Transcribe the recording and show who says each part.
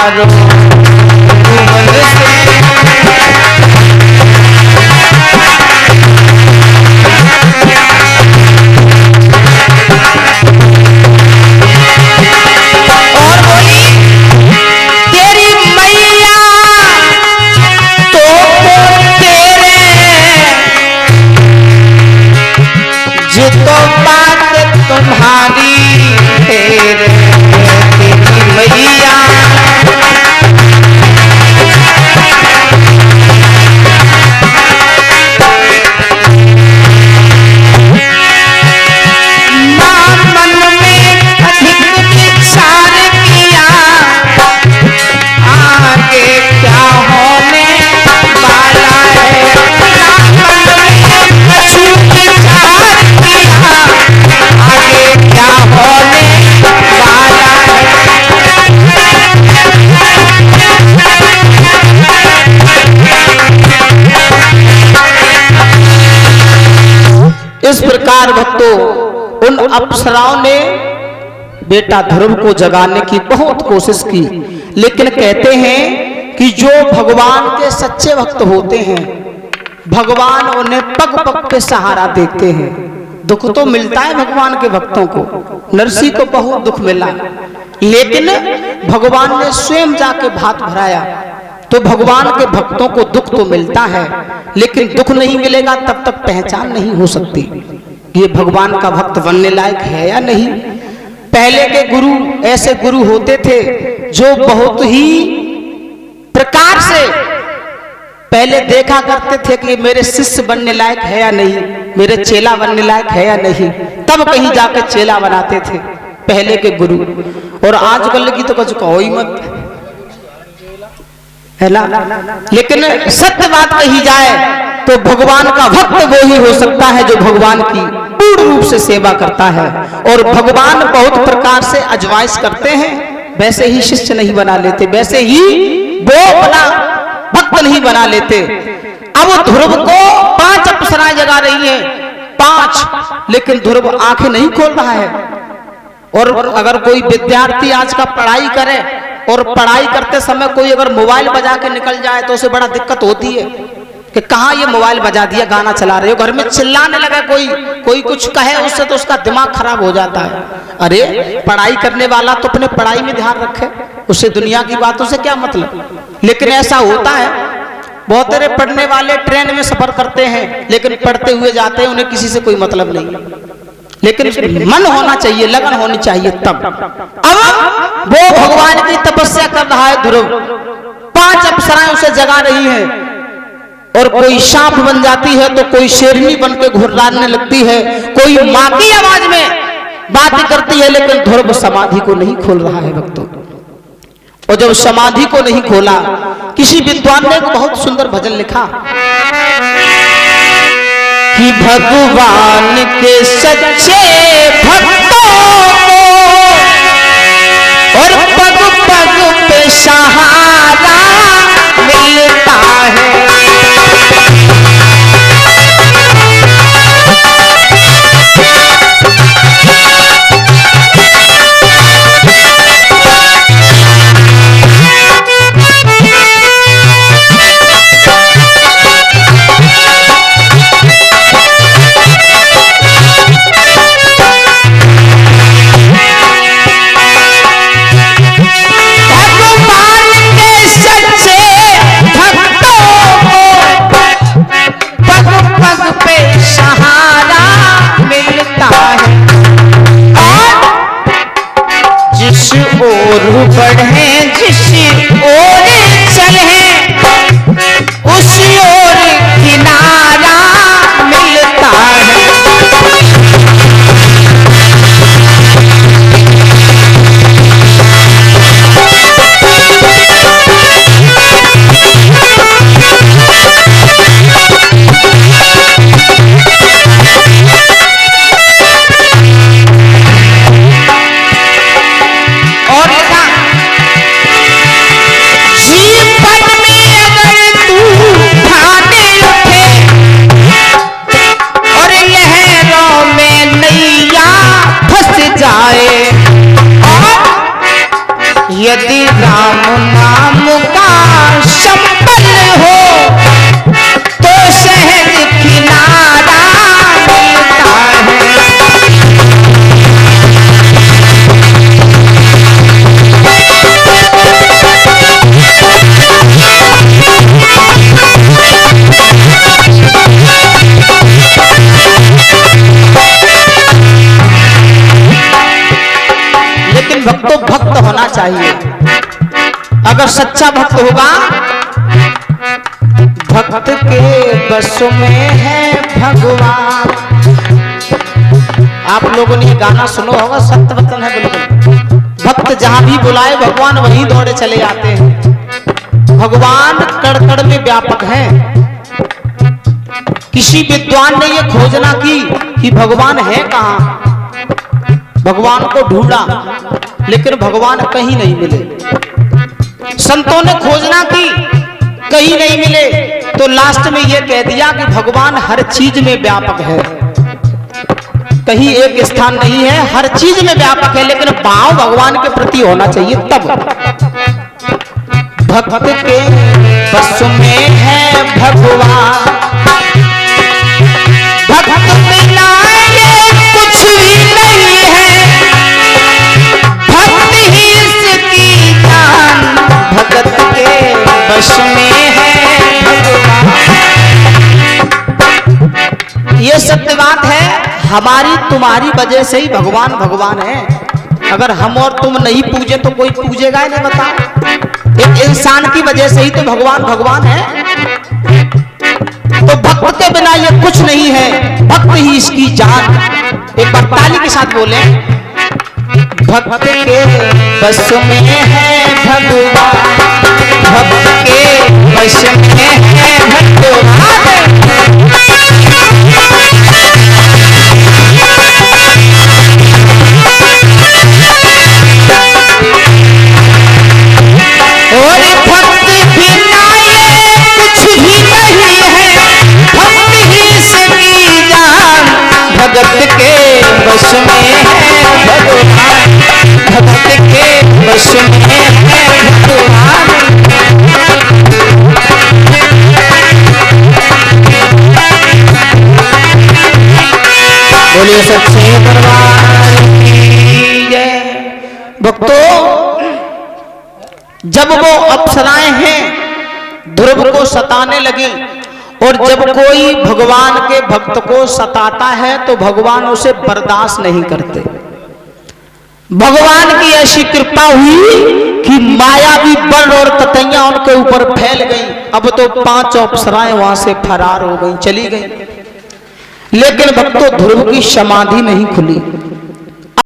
Speaker 1: तुम्हारो तुम्हारी तेरे मैया मन में अधिक विचार किया आगे क्या होने वाला है। मन में कछु विचार किया आगे क्या होने वाला है। इस प्रकार भक्तों उन अप्सराओं ने बेटा ध्रुव को जगाने की बहुत कोशिश की, लेकिन कहते हैं कि जो भगवान के सच्चे भक्त होते हैं भगवान उन्हें पग पग पे सहारा देते हैं। दुख तो मिलता है भगवान के भक्तों को, नरसिंह को बहुत दुख मिला, लेकिन भगवान ने स्वयं जाके भात भराया। तो भगवान के भक्तों को दुख तो मिलता है, लेकिन दुख नहीं मिलेगा तब तक पहचान नहीं हो सकती ये भगवान का भक्त बनने लायक है या नहीं। पहले के गुरु ऐसे गुरु होते थे जो बहुत ही प्रकार से पहले देखा करते थे कि मेरे शिष्य बनने लायक है या नहीं, मेरे चेला बनने लायक है या नहीं, तब कहीं जाके चेला बनाते थे पहले के गुरु। और आजकल की तो कुछ कहो ही मत, है ना। लेकिन सत्य बात कही जाए तो भगवान का भक्त वो ही हो सकता है जो भगवान की पूर्ण रूप से सेवा करता है। और भगवान बहुत प्रकार से आजमाइश करते हैं, वैसे ही शिष्य नहीं बना लेते, वैसे ही वो अपना भक्त नहीं बना लेते। अब ध्रुव को 5 अप्सराएं जगा रही हैं, 5, लेकिन ध्रुव आंखें नहीं खोल रहा है। और अगर कोई विद्यार्थी आज का पढ़ाई करे और पढ़ाई करते समय कोई अगर मोबाइल बजा के निकल जाए तो उसे बड़ा दिक्कत होती है कि कहाँ ये मोबाइल बजा दिया, गाना चला रहे हो, घर में चिल्लाने लगा कोई कुछ कहे उससे तो उसका दिमाग खराब हो जाता है। अरे पढ़ाई करने वाला तो अपने पढ़ाई में ध्यान रखे, उससे दुनिया की बातों से क्या मतलब। लेकिन ऐसा होता है बहुत सारे पढ़ने वाले ट्रेन में सफर करते हैं लेकिन पढ़ते हुए जाते हैं, उन्हें किसी से कोई मतलब नहीं। लेकिन मन होना चाहिए, लगन होनी चाहिए तब। अब वो भगवान की तपस्या कर रहा है ध्रुव, 5 अप्सराएं उसे जगा रही हैं। और कोई सांप बन जाती है तो कोई शेरनी बन के घुर्राने लगती है, कोई माँ की आवाज में बात करती है, लेकिन ध्रुव समाधि को नहीं खोल रहा है भक्तों। और जब समाधि को नहीं खोला, किसी विद्वान ने एक बहुत सुंदर भजन लिखा कि भगवान के सच्चे भक्तों को और पग पग पे सहारा मिलता है। लेकिन भक्तों भक्त होना चाहिए। अगर सच्चा भक्त होगा, भक्त के बस में है भगवान। आप लोगों ने गाना सुनो होगा, सत्य वचन है बिल्कुल। भक्त जहां भी बुलाए भगवान वहीं दौड़े चले जाते हैं। भगवान कण कण में व्यापक है। किसी विद्वान ने यह खोजना की कि भगवान है कहां। भगवान को ढूंढा लेकिन भगवान कहीं नहीं मिले। संतों ने खोजना की, कहीं नहीं मिले, तो लास्ट में यह कह दिया कि भगवान हर चीज में व्यापक है। कहीं एक स्थान नहीं है, हर चीज में व्यापक है, लेकिन भाव भगवान के प्रति होना चाहिए। तब भक्त के बस में है भगवान, भक्त बिना ये कुछ भी नहीं है, भक्त ही इसकी जान, भगत के बस में है भगवान। ये सत्य बात है। हमारी तुम्हारी वजह से ही भगवान भगवान है। अगर हम और तुम नहीं पूजे तो कोई पूजेगा ही नहीं, बताओ। एक इंसान की वजह से ही तो भगवान भगवान है। तो भक्त के बिना ये कुछ नहीं है, भक्त ही इसकी जान। एक बार ताली के साथ बोले, भक्त के बस में है भगवान, भक्त के बस में है भगवान। और भक्त बिना ये कुछ भी नहीं है, भक्त ही इसकी जान, भगत के बस में है भगवान, भगत के बस में है भगवान। बोलिए सच्चे दरबार की जय। भक्तों, जब वो अप्सराएं हैं ध्रुव को सताने लगी, और जब कोई भगवान के भक्त को सताता है तो भगवान उसे बर्दाश्त नहीं करते। भगवान की ऐसी कृपा हुई कि मायावी बल और ततैया उनके ऊपर फैल गई। अब तो 5 अप्सराएं वहां से फरार हो गई, चली गई। लेकिन भक्तों, ध्रुव की समाधि नहीं खुली।